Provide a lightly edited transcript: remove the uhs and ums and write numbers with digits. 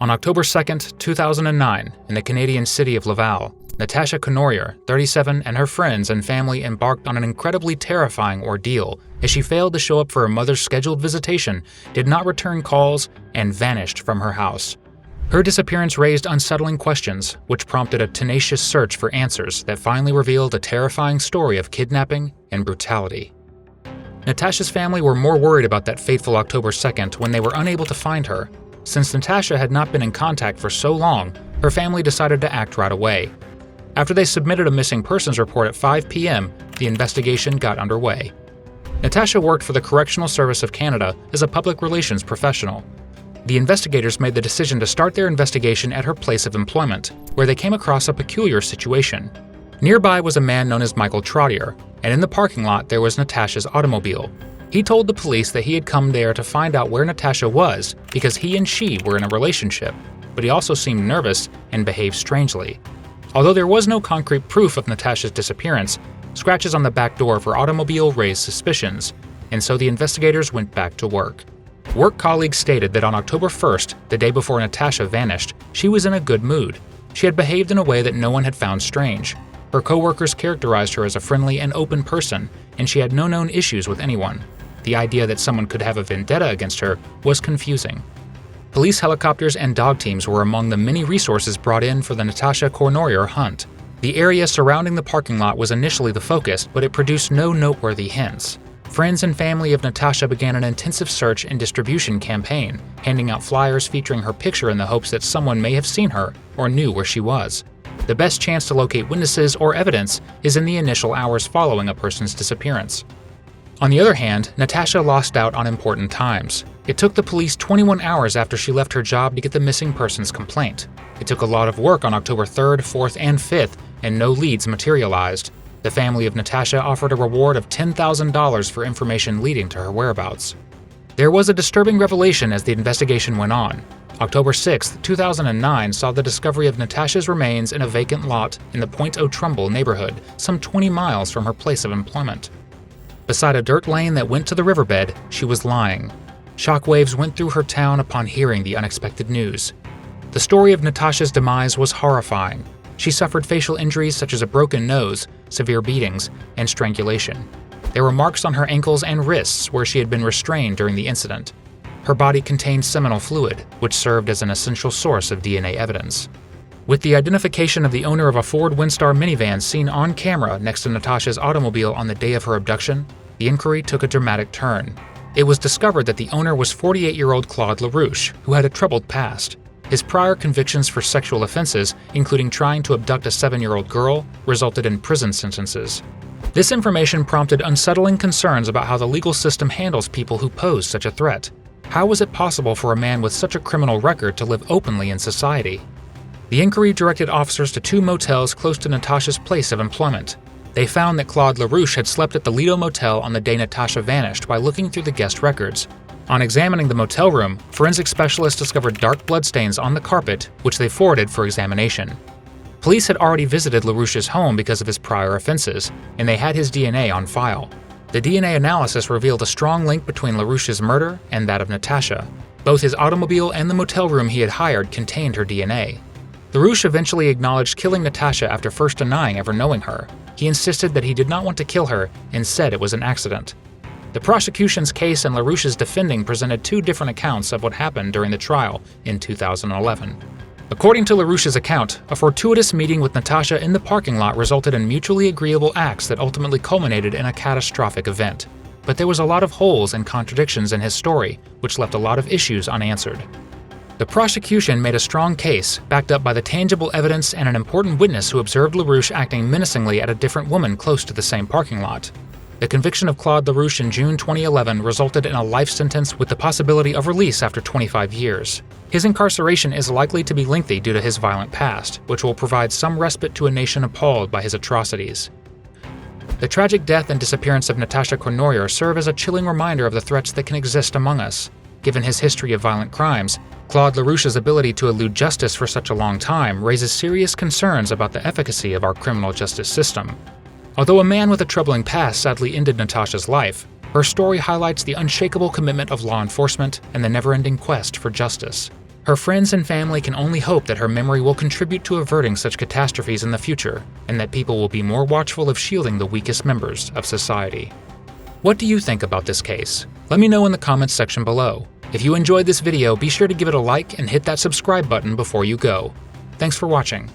On October 2, 2009, in the Canadian city of Laval, Natasha Cornoyer, 37, and her friends and family embarked on an incredibly terrifying ordeal as she failed to show up for her mother's scheduled visitation, did not return calls, and vanished from her house. Her disappearance raised unsettling questions, which prompted a tenacious search for answers that finally revealed a terrifying story of kidnapping and brutality. Natasha's family were more worried about that fateful October 2nd when they were unable to find her. Since Natasha had not been in contact for so long, her family decided to act right away. After they submitted a missing persons report at 5 p.m., the investigation got underway. Natasha worked for the Correctional Service of Canada as a public relations professional. The investigators made the decision to start their investigation at her place of employment, where they came across a peculiar situation. Nearby was a man known as Michael Trottier, and in the parking lot there was Natasha's automobile. He told the police that he had come there to find out where Natasha was because he and she were in a relationship, but he also seemed nervous and behaved strangely. Although there was no concrete proof of Natasha's disappearance, scratches on the back door of her automobile raised suspicions, and so the investigators went back to work. Work colleagues stated that on October 1st, the day before Natasha vanished, she was in a good mood. She had behaved in a way that no one had found strange. Her co-workers characterized her as a friendly and open person, and she had no known issues with anyone. The idea that someone could have a vendetta against her was confusing. Police helicopters and dog teams were among the many resources brought in for the Natasha Cornoyer hunt. The area surrounding the parking lot was initially the focus, but it produced no noteworthy hints. Friends and family of Natasha began an intensive search and distribution campaign, handing out flyers featuring her picture in the hopes that someone may have seen her or knew where she was. The best chance to locate witnesses or evidence is in the initial hours following a person's disappearance. On the other hand, Natasha lost out on important times. It took the police 21 hours after she left her job to get the missing persons complaint. It took a lot of work on October 3rd, 4th, and 5th, and no leads materialized. The family of Natasha offered a reward of $10,000 for information leading to her whereabouts. There was a disturbing revelation as the investigation went on. October 6, 2009 saw the discovery of Natasha's remains in a vacant lot in the Pointe-aux-Trembles neighborhood, some 20 miles from her place of employment. Beside a dirt lane that went to the riverbed, she was lying. Shockwaves went through her town upon hearing the unexpected news. The story of Natasha's demise was horrifying. She suffered facial injuries such as a broken nose, severe beatings, and strangulation. There were marks on her ankles and wrists where she had been restrained during the incident. Her body contained seminal fluid, which served as an essential source of DNA evidence. With the identification of the owner of a Ford Windstar minivan seen on camera next to Natasha's automobile on the day of her abduction, the inquiry took a dramatic turn. It was discovered that the owner was 48-year-old Claude LaRouche, who had a troubled past. His prior convictions for sexual offenses, including trying to abduct a 7-year-old girl, resulted in prison sentences. This information prompted unsettling concerns about how the legal system handles people who pose such a threat. How was it possible for a man with such a criminal record to live openly in society? The inquiry directed officers to 2 motels close to Natasha's place of employment. They found that Claude LaRouche had slept at the Lido Motel on the day Natasha vanished by looking through the guest records. On examining the motel room, forensic specialists discovered dark bloodstains on the carpet, which they forwarded for examination. Police had already visited LaRouche's home because of his prior offenses, and they had his DNA on file. The DNA analysis revealed a strong link between LaRouche's murder and that of Natasha. Both his automobile and the motel room he had hired contained her DNA. LaRouche eventually acknowledged killing Natasha after first denying ever knowing her. He insisted that he did not want to kill her and said it was an accident. The prosecution's case and LaRouche's defending presented 2 different accounts of what happened during the trial in 2011. According to LaRouche's account, a fortuitous meeting with Natasha in the parking lot resulted in mutually agreeable acts that ultimately culminated in a catastrophic event. But there was a lot of holes and contradictions in his story, which left a lot of issues unanswered. The prosecution made a strong case, backed up by the tangible evidence and an important witness who observed LaRouche acting menacingly at a different woman close to the same parking lot. The conviction of Claude LaRouche in June 2011 resulted in a life sentence with the possibility of release after 25 years. His incarceration is likely to be lengthy due to his violent past, which will provide some respite to a nation appalled by his atrocities. The tragic death and disappearance of Natasha Cornoyer serve as a chilling reminder of the threats that can exist among us. Given his history of violent crimes, Claude LaRouche's ability to elude justice for such a long time raises serious concerns about the efficacy of our criminal justice system. Although a man with a troubling past sadly ended Natasha's life, her story highlights the unshakable commitment of law enforcement and the never-ending quest for justice. Her friends and family can only hope that her memory will contribute to averting such catastrophes in the future, and that people will be more watchful of shielding the weakest members of society. What do you think about this case? Let me know in the comments section below. If you enjoyed this video, be sure to give it a like and hit that subscribe button before you go. Thanks for watching.